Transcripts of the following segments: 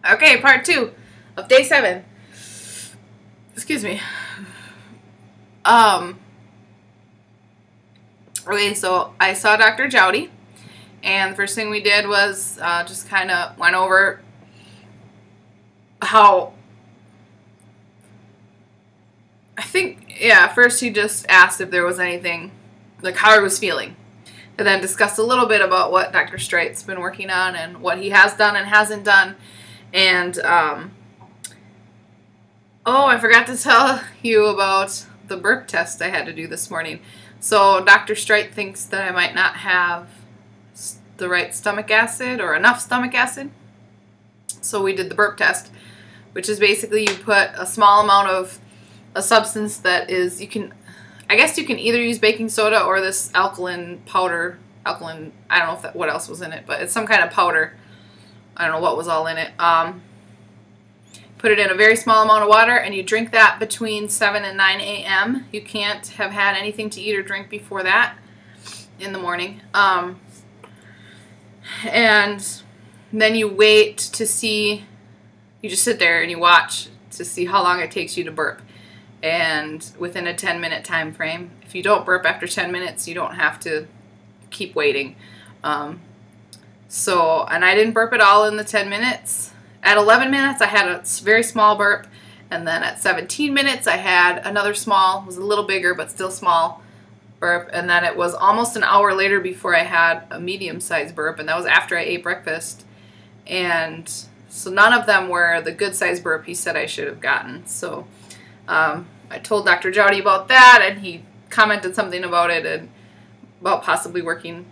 Okay, part 2 of day 7. Excuse me. Okay, so I saw Dr. Jowdy, and the first thing we did was just kind of went over how, first he just asked if there was anything, like how I was feeling. And then discussed a little bit about what Dr. Streit's been working on and what he has done and hasn't done. And, oh, I forgot to tell you about the burp test I had to do this morning. So Dr. Streit thinks that I might not have the right stomach acid or enough stomach acid. So we did the burp test, which is basically you put a small amount of a substance that is, I guess you can either use baking soda or this alkaline powder. I don't know what else was in it, but it's some kind of powder. I don't know what was all in it. Put it in a very small amount of water, and you drink that between 7 and 9 a.m. You can't have had anything to eat or drink before that in the morning. And then you wait to see, you just sit there and you watch to see how long it takes you to burp. And within a 10-minute time frame. If you don't burp after 10 minutes, you don't have to keep waiting. And I didn't burp at all in the 10 minutes. At 11 minutes, I had a very small burp. And then at 17 minutes, I had another small, it was a little bigger, but still small burp. And then it was almost an hour later before I had a medium-sized burp. And that was after I ate breakfast. And so none of them were the good-sized burp he said I should have gotten. So I told Dr. Jowdy about that, and he commented something about it and about possibly working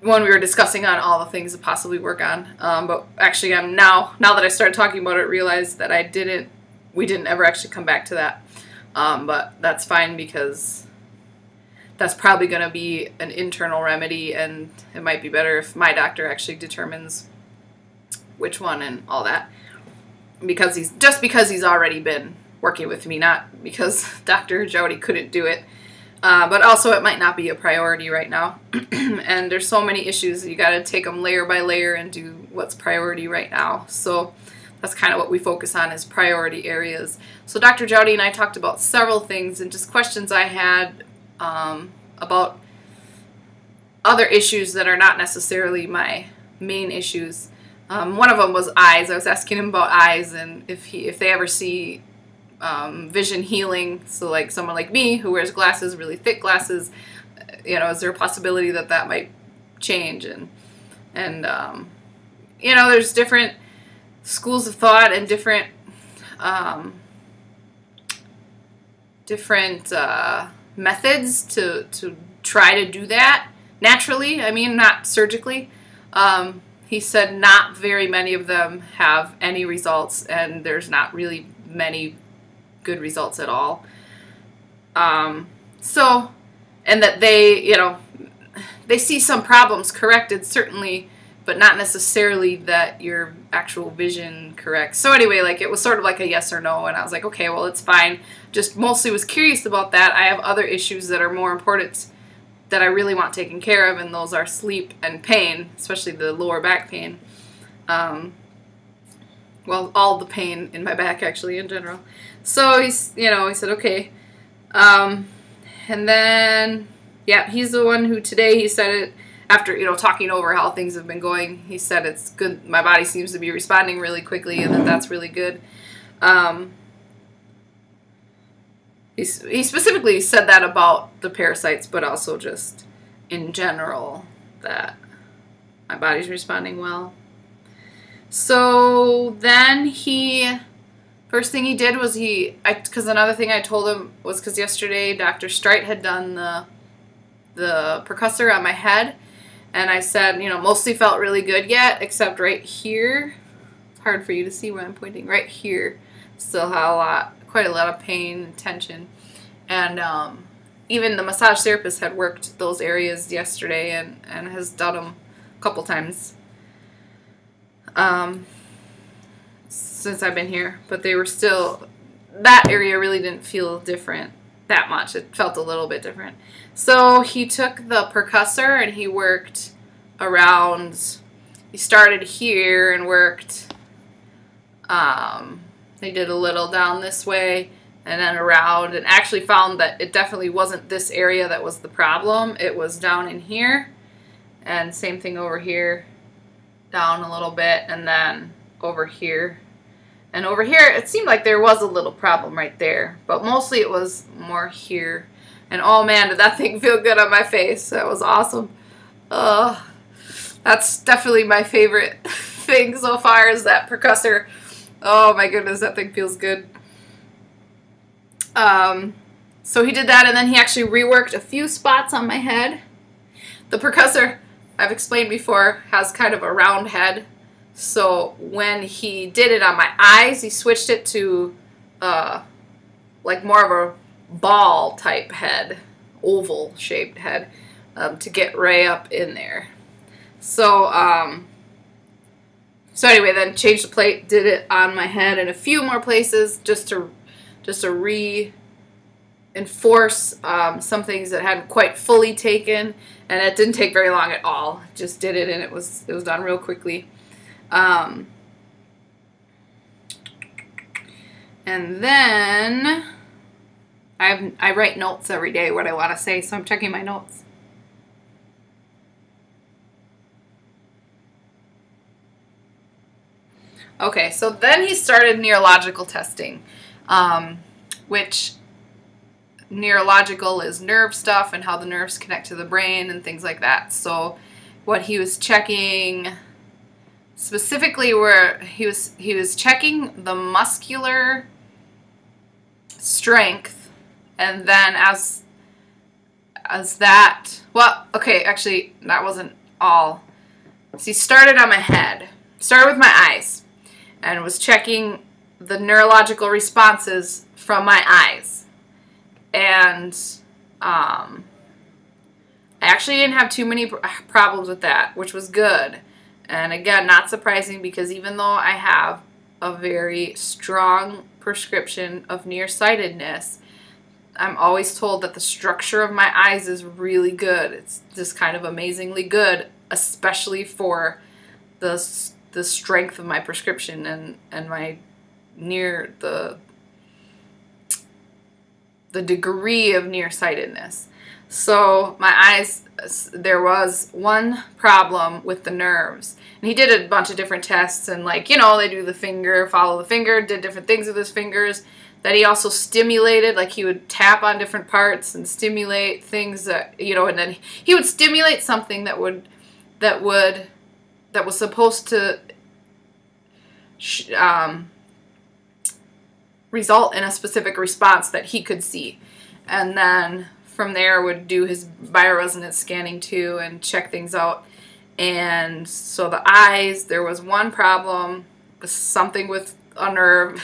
when we were discussing on all the things to possibly work on. But actually, I'm now that I started talking about it, realized that we didn't ever actually come back to that. But that's fine because that's probably going to be an internal remedy, and it might be better if my doctor actually determines which one and all that. Because he's already been working with me, not because Dr. Jowdy couldn't do it. But also it might not be a priority right now. And there's so many issues, you got to take them layer by layer and do what's priority right now. So that's kind of what we focus on, is priority areas. So Dr. Jowdy and I talked about several things and just questions I had about other issues that are not necessarily my main issues. One of them was eyes. I was asking him about eyes and if they ever see vision healing. So like someone like me who wears glasses, really thick glasses, is there a possibility that that might change? And there's different schools of thought and different methods to try to do that naturally. I mean, not surgically. He said not very many of them have any results, and there's not really many good results at all. And that they see some problems corrected, certainly, but not necessarily that your actual vision corrects. So anyway, like it was sort of like a yes or no, and I was like, okay, well, it's fine. Just mostly was curious about that. I have other issues that are more important that I really want taken care of, and those are sleep and pain, especially the lower back pain. Well, all the pain in my back, actually, in general. So he said, okay. And then, yeah, he's the one who today, he said it, after, talking over how things have been going, he said it's good, my body seems to be responding really quickly, and that's really good. He specifically said that about the parasites, but also just in general that my body's responding well. So then first thing he did was because another thing I told him was because yesterday Dr. Streit had done the percussor on my head, and I said, mostly felt really good yet, except right here. It's hard for you to see where I'm pointing. Right here still had quite a lot of pain and tension. And even the massage therapist had worked those areas yesterday and has done them a couple times since I've been here. But they were still, that area really didn't feel different that much. It felt a little bit different. So he took the percussor and he started here and worked They did a little down this way and then around, and actually found that it definitely wasn't this area that was the problem. It was down in here, and same thing over here, down a little bit, and then over here. And over here, it seemed like there was a little problem right there, but mostly it was more here. And oh man, did that thing feel good on my face. That was awesome. That's definitely my favorite thing so far, is that percussor. Oh my goodness, that thing feels good. So he did that, and then he actually reworked a few spots on my head. The percussor, I've explained before, has kind of a round head. So when he did it on my eyes, he switched it to like more of a ball type head, oval shaped head, to get right up in there. So so anyway, then changed the plate, did it on my head in a few more places just to reinforce some things that hadn't quite fully taken, and it didn't take very long at all. Just did it, and it was done real quickly. And then I write notes every day what I want to say, so I'm checking my notes. Okay, so then he started neurological testing, which neurological is nerve stuff and how the nerves connect to the brain and things like that. So what he was checking specifically were he was checking the muscular strength, and then as that, well, okay, actually that wasn't all. So he started on my head, started with my eyes, and was checking the neurological responses from my eyes. And I actually didn't have too many problems with that, which was good. And again, not surprising, because even though I have a very strong prescription of nearsightedness, I'm always told that the structure of my eyes is really good. It's just kind of amazingly good, especially for the strength of my prescription and my the degree of nearsightedness. So my eyes, there was one problem with the nerves, and he did a bunch of different tests, and like, you know, they do the finger, follow the finger, did different things with his fingers, that he also stimulated, like he would tap on different parts and stimulate things that, you know, and then he would stimulate something that was supposed to result in a specific response that he could see, and then from there would do his bioresonance scanning too and check things out. And so the eyes, there was one problem, something with a nerve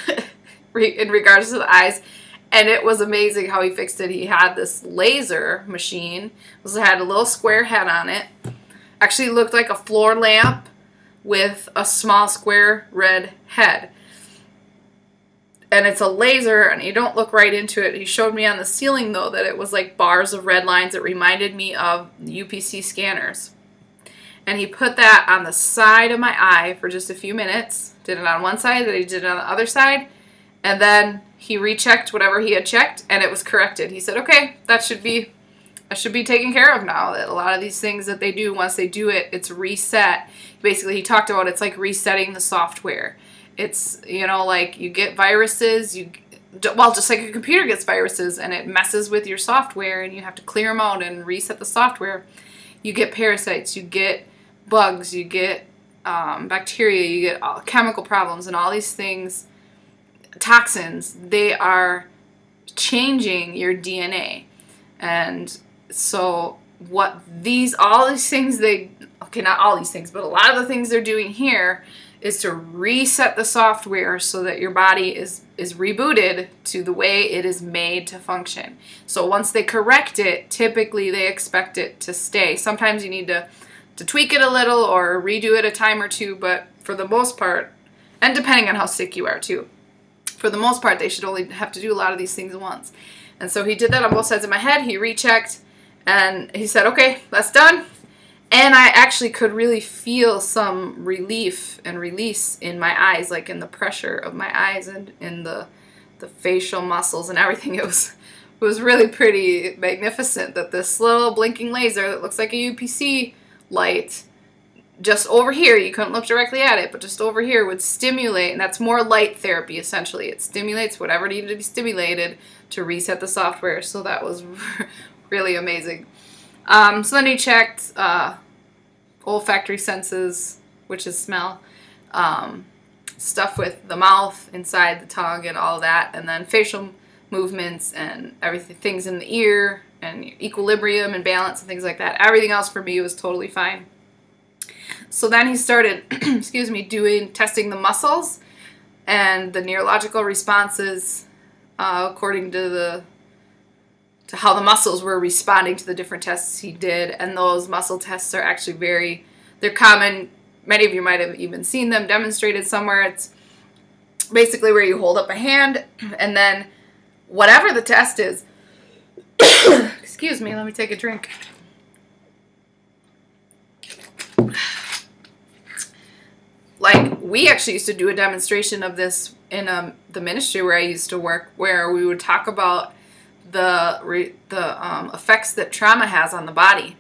in regards to the eyes, and it was amazing how he fixed it. He had this laser machine, it had a little square head on it, actually looked like a floor lamp with a small square red head. And it's a laser, and you don't look right into it. He showed me on the ceiling, though, that it was like bars of red lines. It reminded me of UPC scanners. And he put that on the side of my eye for just a few minutes. Did it on one side, then he did it on the other side. And then he rechecked whatever he had checked, and it was corrected. He said, okay, that should be taken care of now. That a lot of these things that they do, once they do it, it's reset. Basically, he talked about it's like resetting the software. It's, you know, like you get viruses, well, just like a computer gets viruses and it messes with your software and you have to clear them out and reset the software. You get parasites, you get bugs, you get bacteria, you get chemical problems, and all these things, toxins, they are changing your DNA. And so what all these things okay, not all these things, but a lot of the things they're doing here is to reset the software so that your body is rebooted to the way it is made to function. So once they correct it, typically they expect it to stay. Sometimes you need to tweak it a little or redo it a time or two, but for the most part, and depending on how sick you are too, for the most part, they should only have to do a lot of these things once. And so he did that on both sides of my head. He rechecked, and he said, okay, that's done. And I actually could really feel some relief and release in my eyes, like in the pressure of my eyes and in the facial muscles and everything. It was really pretty magnificent that this little blinking laser that looks like a UPC light just over here, you couldn't look directly at it, but just over here would stimulate, and that's more light therapy essentially. It stimulates whatever needed to be stimulated to reset the software, so that was really amazing. So then he checked olfactory senses, which is smell, stuff with the mouth, inside the tongue, and all that, and then facial movements and everything, things in the ear, and equilibrium and balance and things like that. Everything else for me was totally fine. So then he started, excuse me, testing the muscles and the neurological responses according to how the muscles were responding to the different tests he did. And those muscle tests are actually they're common. Many of you might have even seen them demonstrated somewhere. It's basically where you hold up a hand, and then whatever the test is, excuse me, let me take a drink. Like, we actually used to do a demonstration of this in the ministry where I used to work, where we would talk about the effects that trauma has on the body.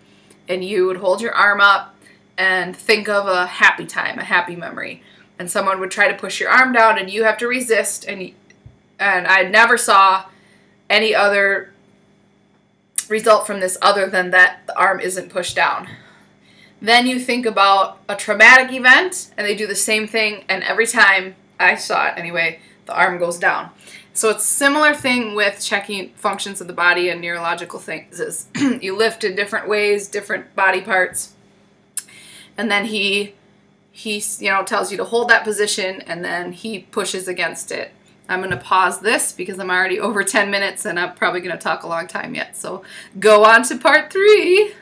And you would hold your arm up and think of a happy time, a happy memory. And someone would try to push your arm down, and you have to resist. And I never saw any other result from this other than that the arm isn't pushed down. Then you think about a traumatic event, and they do the same thing, and every time I saw it anyway, the arm goes down. So it's a similar thing with checking functions of the body and neurological things. Is you lift in different ways, different body parts, and then he tells you to hold that position, and then he pushes against it. I'm going to pause this because I'm already over 10 minutes, and I'm probably going to talk a long time yet. So go on to part 3.